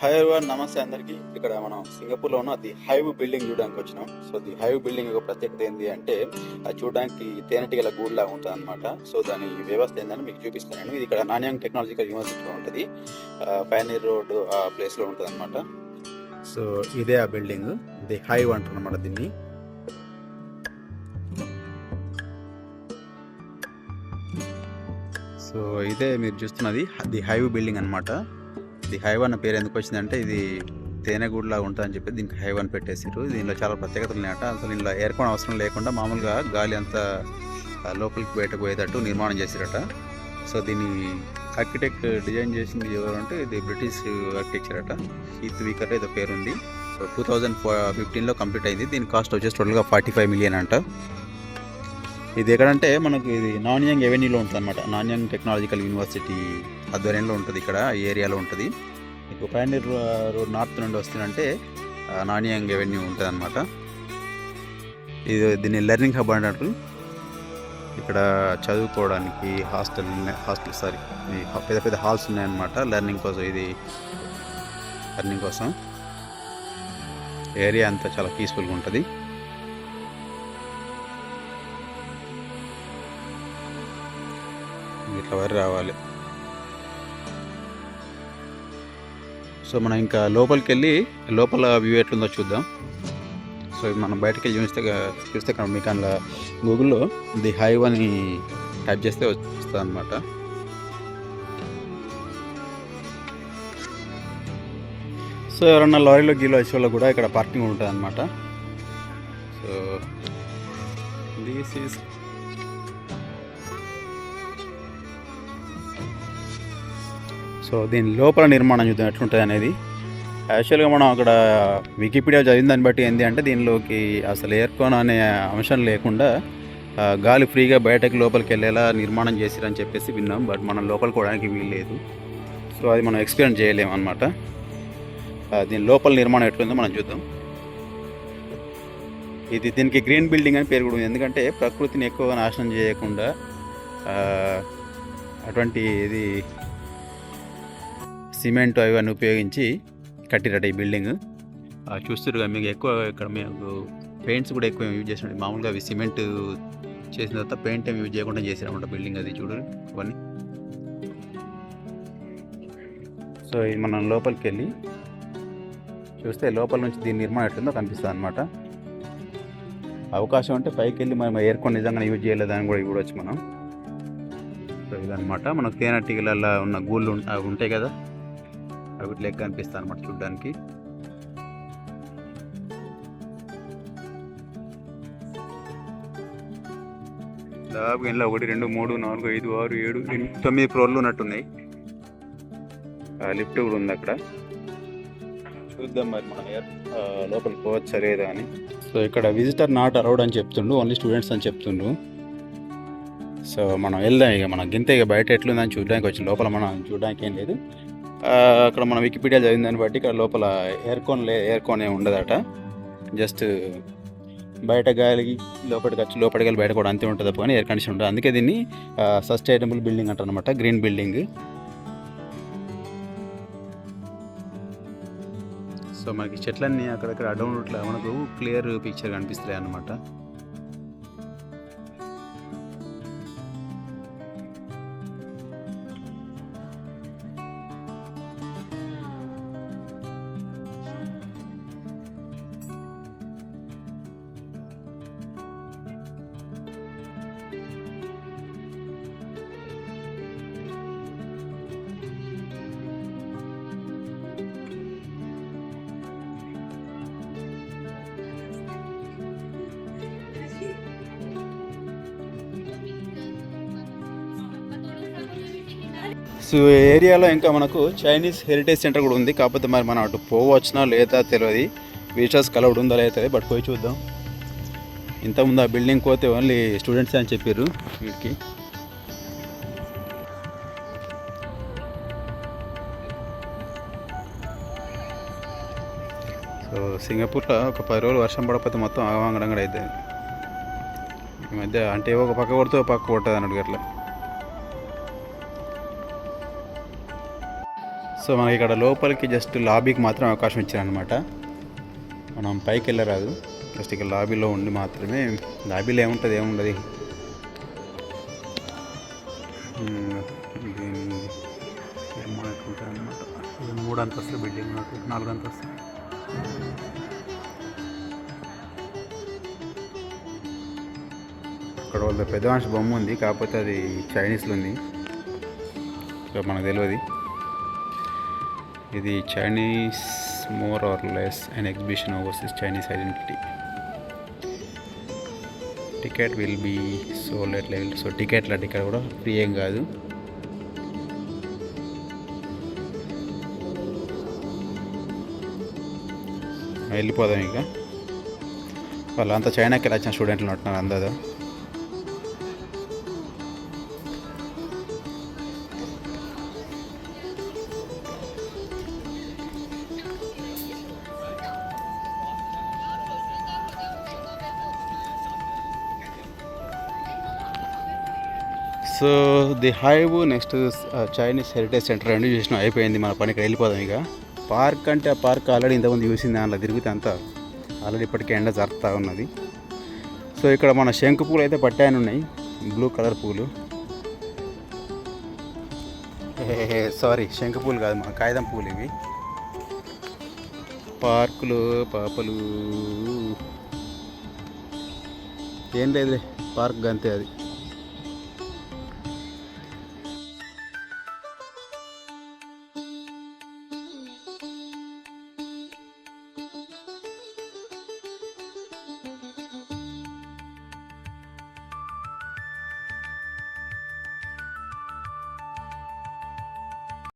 Hi everyone, నమస్తే అందరికీ. ఇక్కడ మనం సింగపూర్లో ఉన్న ది హైవ్ బిల్డింగ్ చూడడానికి వచ్చినాం. సో ది హైవ్ బిల్డింగ్ యొక్క ప్రత్యేకత ఏంటి అంటే అది చూడడానికి తేనెటీగల గూడులా ఉంటుంది అనమాట. సో దాని వ్యవస్థ ఏంటని మీకు చూపిస్తాను. ఇది ఇక్కడ నాన్యాంగ్ టెక్నాలజికల్ యూనివర్సిటీలో ఉంటుంది. పైనీర్ రోడ్ ఆ ప్లేస్లో ఉంటుంది అనమాట. సో ఇదే ఆ బిల్డింగ్, ది హైవ్ అంటారు అనమాట దీన్ని. సో ఇదే మీరు చూస్తున్నది ది హైవ్ బిల్డింగ్ అనమాట. ది హైవ్ అన్న పేరు ఎందుకు వచ్చిందంటే ఇది తేనెగూడులా ఉంటుందని చెప్పి దీనికి హైవ్ అని పెట్టేసారు. దీనిలో చాలా ప్రత్యేకతలు ఉన్నాయట. అసలు ఇందులో ఎయిర్కాన్ అవసరం లేకుండా మామూలుగా గాలి అంతా లోపలికి బయటకు పోయేటట్టు నిర్మాణం చేశారట. సో దీన్ని ఆర్కిటెక్ట్ డిజైన్ చేసింది ఎవరు అంటే ఇది బ్రిటిష్ ఆర్కిటెక్చర్ అట. హీత్ వీకర్ ఏదో పేరుంది. సో 2015లో కంప్లీట్ అయింది. దీని కాస్ట్ వచ్చేసి టోటల్గా 45 మిలియన్ అంట. ఇది ఎక్కడంటే మనకు ఇది నాన్యాంగ్ ఎవెన్యూలో ఉంటుంది అనమాట. నాన్యాంగ్ టెక్నాలజికల్ యూనివర్సిటీ ఆధ్వర్యంలో ఉంటుంది. ఇక్కడ ఈ ఏరియాలో ఉంటుంది. మీకు పైనీర్ రోడ్ నార్త్ నుండి వస్తుందంటే నాన్యాంగ్ ఎవెన్యూ ఉంటుంది అనమాట. ఇది దీన్ని లెర్నింగ్ హబ్ అన్నట్టు. ఇక్కడ చదువుకోవడానికి హాస్టల్ పెద్ద పెద్ద హాల్స్ ఉన్నాయన్నమాట లెర్నింగ్ కోసం. ఇది లెర్నింగ్ కోసం ఏరియా అంతా చాలా పీస్ఫుల్గా ఉంటుంది. ఇట్లా వరి రావాలి. సో మనం ఇంకా లోపలికి వెళ్ళి లోపల వ్యూ ఎట్లుందో చూద్దాం. సో మనం బయటకు వెళ్ళి చూస్తే మీకు అందులో గూగుల్లో ది హైవ్ అని టైప్ చేస్తే వస్తుంది అనమాట. సో ఎవరన్నా లారీలో గీలో వచ్చే వాళ్ళు కూడా ఇక్కడ పార్కింగ్ ఉంటుంది అనమాట. సో దిస్ ఈజ్ సో దీని లోపల నిర్మాణం చూద్దాం ఎట్లుంటుంది అనేది. యాక్చువల్గా మనం అక్కడ వికీపీడియా చదివిన దాన్ని బట్టి ఏంటి అంటే దీనిలోకి అసలు ఎయిర్కాన్ అనే అంశం లేకుండా గాలి ఫ్రీగా బయటకు లోపలికి వెళ్ళేలా నిర్మాణం చేసిరని చెప్పేసి విన్నాం. బట్ మనం లోపలికి పోవడానికి వీల్లేదు. సో అది మనం ఎక్స్పీరియన్స్ చేయలేము అనమాట. దీని లోపల నిర్మాణం ఎట్లుందో మనం చూద్దాం. దీనికి గ్రీన్ బిల్డింగ్ అని పేరు కూడా ఉంది. ఎందుకంటే ప్రకృతిని ఎక్కువగా నాశనం చేయకుండా అటువంటి ఇది సిమెంట్ అవన్నీ ఉపయోగించి కట్టిరట ఈ బిల్డింగ్. చూస్తురుగా మీకు ఎక్కువ ఇక్కడ మీకు పెయింట్స్ కూడా ఎక్కువ యూజ్ చేసినట్టు. మామూలుగా అవి సిమెంట్ చేసిన తర్వాత పెయింట్ ఏమి యూజ్ చేయకుండా చేసారన్నమాట బిల్డింగ్. అది చూడరు అవన్నీ. సో ఇది మనం లోపలికి వెళ్ళి చూస్తే లోపల నుంచి దీని నిర్మాణం ఎట్లుందో కనిపిస్తుంది అనమాట. అవకాశం అంటే పైకి వెళ్ళి మనం ఎయిర్కాన్ నిజంగా యూజ్ చేయలేదని కూడా చూడవచ్చు మనం. సో ఇదనమాట మనకు తేనెటీగలలో ఉన్న గూళ్ళు అవి ఉంటాయి కదా, అవి లెక్క కనిపిస్తాయి అనమాట చూడ్డానికి. దాదాపు ఇంట్లో 1 2 3 4 5 6 7 9 ఫ్లోర్లు ఉన్నట్టున్నాయి. లిఫ్ట్ కూడా ఉంది అక్కడ. చూద్దాం మరి మనం లోపలికి పోవచ్చా లేదా అని. సో ఇక్కడ విజిటర్ నాట్ అలౌడ్ అని చెప్తుండు, ఓన్లీ స్టూడెంట్స్ అని చెప్తుండు. సో మనం వెళ్దాం. ఇక మనం గింతే ఇక బయట ఎట్లుందని చూడడానికి వచ్చిన లోపల మనం చూడడానికి ఏం లేదు. అక్కడ మనం వికీపీడియా చదివిన దాన్ని బట్టి ఇక్కడ లోపల ఎయిర్కాన్ ఏమి ఉండదట. జస్ట్ బయట గాలికి లోపలికి వెళ్ళి బయట కూడా అంతే ఉంటుంది తప్ప కానీ ఎయిర్ కండిషన్ ఉంటుంది. అందుకే దీన్ని సస్టైనబుల్ బిల్డింగ్ అంటారు అనమాట, గ్రీన్ బిల్డింగ్. సో మనకి చెట్లన్నీ అక్కడక్కడ అడవుట్లా మనకు క్లియర్ పిక్చర్ కనిపిస్తాయి అన్నమాట. సో ఏరియాలో ఇంకా మనకు చైనీస్ హెరిటేజ్ సెంటర్ కూడా ఉంది. కాకపోతే మరి మనం అటు పోవచ్చునా లేదా తెలియదు. విజిటర్స్ కలవడం ఉందా లేదా, బట్ పోయి చూద్దాం. ఇంతకుముందు ఆ బిల్డింగ్ పోతే ఓన్లీ స్టూడెంట్స్ అని చెప్పారు వీటికి. సో సింగపూర్లో ఒక 10 రోజులు వర్షం పడకపోతే మొత్తం ఆగంగడంగా అవుతుంది ఈ మధ్య. అంటే ఒక పక్క కొడితే ఒక పక్క కొట్టదు అన్నట్టు అట్లా. సో మనకి ఇక్కడ లోపలికి జస్ట్ లాబీకి మాత్రం అవకాశం ఇచ్చారనమాట. మనం పైకి వెళ్ళరాదు, జస్ట్ ఇక్కడ లాబీలో ఉండి మాత్రమే. లాబీలో ఏముంటుంది, ఏముండదు. దీని నిర్మాణం ఎట్లుంటుంది అనమాట. ఇది 3 అంతస్తుల బిల్డింగ్, 4 అంతస్తులు. ఇక్కడ వాళ్ళ పెద్ద మనిషి బొమ్మ ఉంది, కాకపోతే అది చైనీస్లో ఉంది, సో మనకు తెలియదు. ఇది Chinese more or less and exhibition overseas Chinese identity. Ticket will be sold at level. So ticket కూడా ఫ్రీ ఏం కాదు. వెళ్ళిపోదాం ఇక. వాళ్ళంతా చైనాకి వెళ్ళి వచ్చిన స్టూడెంట్లు ఉంటున్నారు అందరూ. So the hive next Chinese heritage centre రెండు చూసినా అయిపోయింది మన పని. ఇక్కడ వెళ్ళిపోదాం ఇక. పార్క్ అంటే ఆ పార్క్ ఆల్రెడీ ఇంతకుముందు చూసింది, దాంట్లో తిరిగితే అంతా ఆల్రెడీ ఇప్పటికే ఎండ జరుగుతూ ఉన్నది. సో ఇక్కడ మన శంకు పూలు అయితే పట్టాయని ఉన్నాయి, బ్లూ కలర్ పూలు. సారీ, శంకు పూలు కాదు, మన కాగితం పూలు ఇవి. పార్కులు పాపలు ఏం లేదు, పార్క్ అంతే అది.